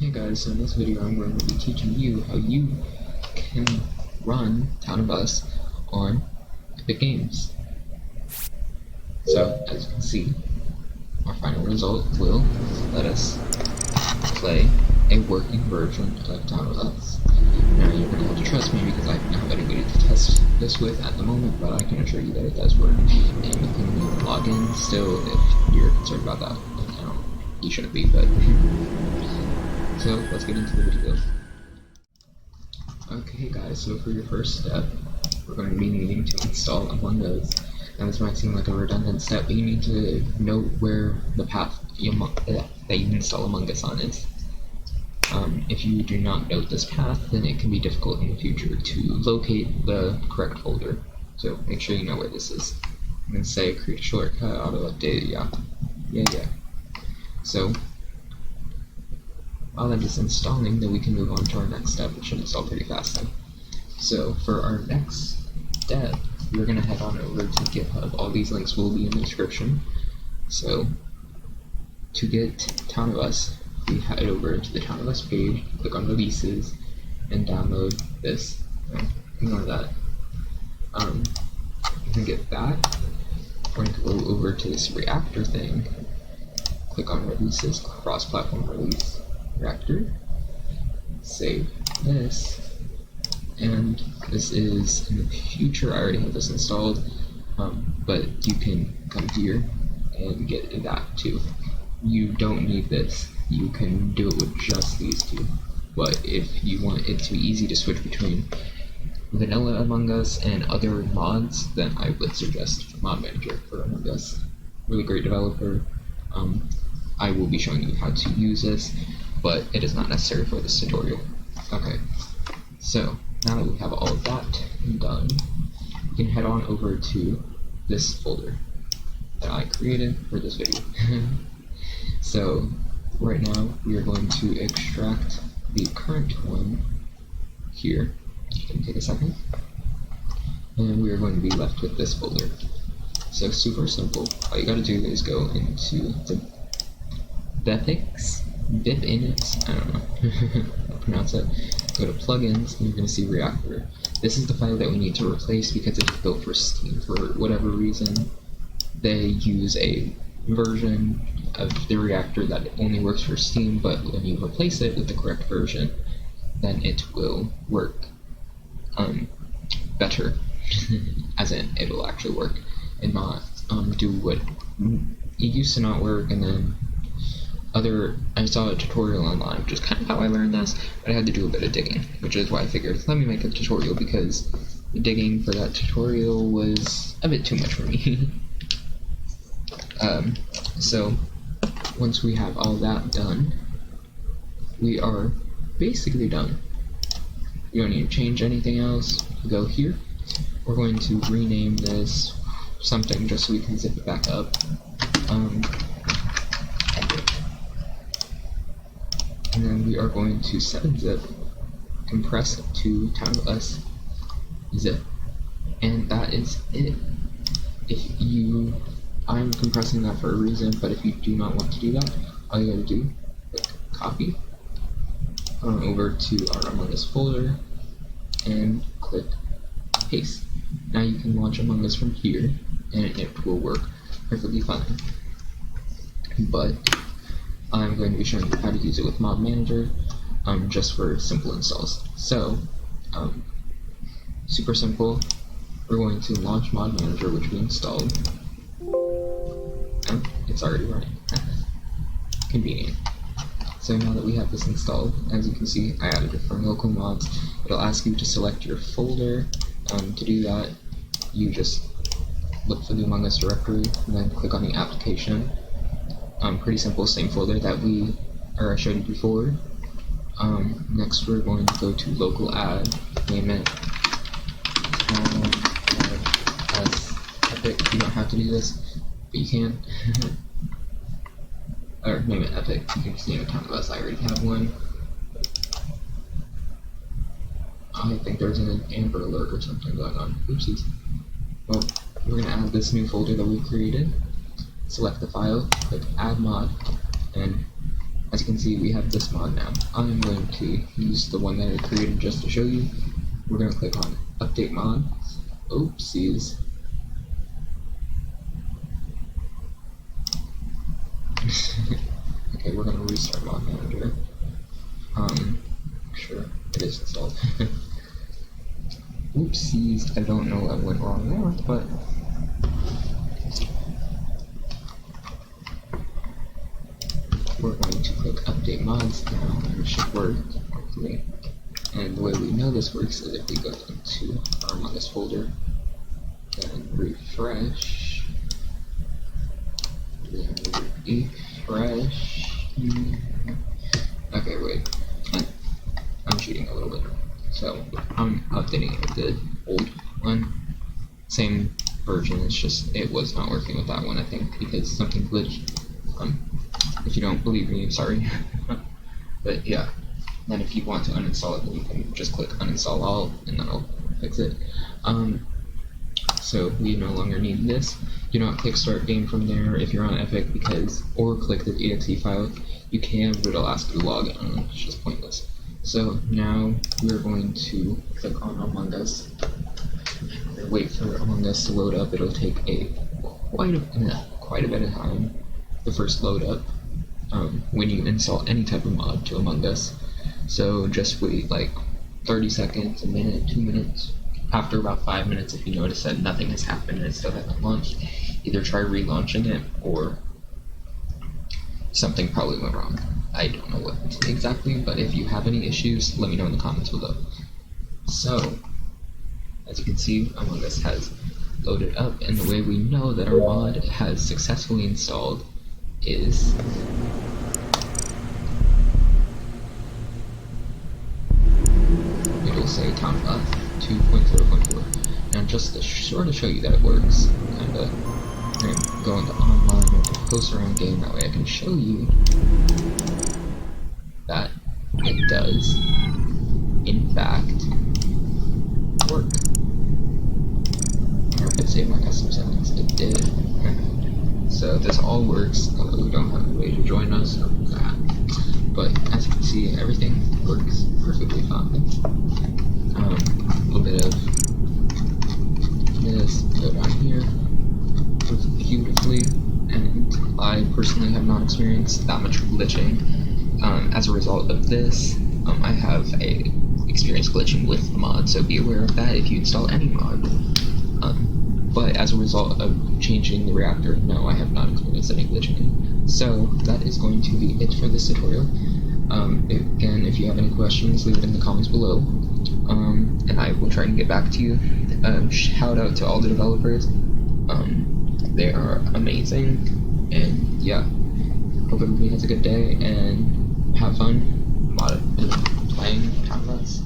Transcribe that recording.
Hey guys, so in this video I'm going to be teaching you how you can run Town of Us on Epic Games. So, as you can see, our final result will let us play a working version of Town of Us. Now you're going to have to trust me because I don't have anybody to test this with at the moment, but I can assure you that it does work. And you can log in still if you're concerned about that. You shouldn't be, but... So, let's get into the video. Okay guys, so for your first step, we're going to be needing to install Among Us. Now this might seem like a redundant step, but you need to know where the path that you install Among Us on is. If you do not note this path, then it can be difficult in the future to locate the correct folder. So make sure you know where this is. I'm going to say create a shortcut, auto update, yeah. So, while that is installing, then we can move on to our next step, which should install pretty fast then. So for our next step, we're going to head on over to GitHub. All these links will be in the description. So to get Town of Us, we head over to the Town of Us page, click on releases, and download this. Ignore that. You can get that. We're going to go over to this Reactor thing, click on releases, cross-platform release. Reactor, save this, and this is in the future. I already have this installed, but you can come here and get that too. You don't need this, you can do it with just these two, but if you want it to be easy to switch between vanilla Among Us and other mods, then I would suggest Mod Manager for Among Us. Really great developer. I will be showing you how to use this, but it is not necessary for this tutorial. Okay, so now that we have all of that done, you can head on over to this folder that I created for this video. So right now we are going to extract the current one here. It's going to take a second, and we are going to be left with this folder. So super simple. All you got to do is go into the Bipinx, I don't know how to pronounce it. Go to plugins, and you're going to see Reactor. This is the file that we need to replace because it's built for Steam. For whatever reason, they use a version of the Reactor that only works for Steam, but when you replace it with the correct version, then it will work better, as in it'll actually work, and not do what it used to not work, and then I saw a tutorial online, which is kind of how I learned this, but I had to do a bit of digging, which is why I figured, let me make a tutorial, because the digging for that tutorial was a bit too much for me. So, once we have all that done, we are basically done. You don't need to change anything else. Go here. We're going to rename this something just so we can zip it back up. And then we are going to 7-zip, compress it to Town of Us zip, and that is it. I'm compressing that for a reason, but if you do not want to do that, all you gotta do is copy on over to our Among Us folder and click paste. Now you can launch Among Us from here, and it will work perfectly fine. But I'm going to be showing you how to use it with Mod Manager, just for simple installs. So, super simple. We're going to launch Mod Manager, which we installed, and it's already running. Convenient. So now that we have this installed, as you can see, I added it from local mods. It'll ask you to select your folder. To do that, you just look for the Among Us directory, and then click on the application. Pretty simple, same folder that I showed you before. Next we're going to go to local add, name it as Epic. You don't have to do this, but you can. Or name it Epic. You can just name it Town of Us. I already have one. I think there's an Amber Alert or something going on. Oopsies. Well, we're going to add this new folder that we created. Select the file, click add mod, and as you can see, we have this mod now. I'm going to use the one that I created just to show you. We're going to click on Update Mod. Oopsies. Okay, we're going to restart Mod Manager. Sure, it is installed. Oopsies, I don't know what went wrong there, but we're going to click Update Mods now, and it should work, hopefully. And the way we know this works is if we go into our Among Us folder, then refresh, okay, wait, I'm cheating a little bit. So I'm updating it with the old one, same version, it's just it was not working with that one, I think, because something glitched. If you don't believe me, sorry. But yeah, then if you want to uninstall it, then you can just click uninstall all, and that'll fix it. So we no longer need this. Do not click start game from there if you're on Epic, because, or click the exe file. You can, but it'll ask you to log in, it's just pointless. So now we're going to click on Among Us. Wait for Among Us to load up. It'll take quite a bit of time to first load up when you install any type of mod to Among Us. So just wait like 30 seconds, a minute, 2 minutes. After about 5 minutes, if you notice that nothing has happened and it still hasn't launched, either try relaunching it or something probably went wrong. I don't know what exactly, but if you have any issues, let me know in the comments below. So, as you can see, Among Us has loaded up, and the way we know that our mod has successfully installed is it'll say TownPath 2.0.4. Now, just to sort of show you that it works, I'm going to go into online or to post around game, that way I can show you that it does, in fact, work. Or if I save my custom settings, it did. So this all works, although we don't have a way to join us or that. But as you can see, everything works perfectly fine. A little bit of this, go down here, works beautifully, and I personally have not experienced that much glitching. As a result of this, I have experienced glitching with the mod, so be aware of that if you install any mod. But as a result of changing the reactor, no, I have not experienced any glitching. So that is going to be it for this tutorial. Again, if you have any questions, leave it in the comments below, and I will try and get back to you. Shout out to all the developers. They are amazing, and yeah, hope everybody has a good day and have fun playing TownPath.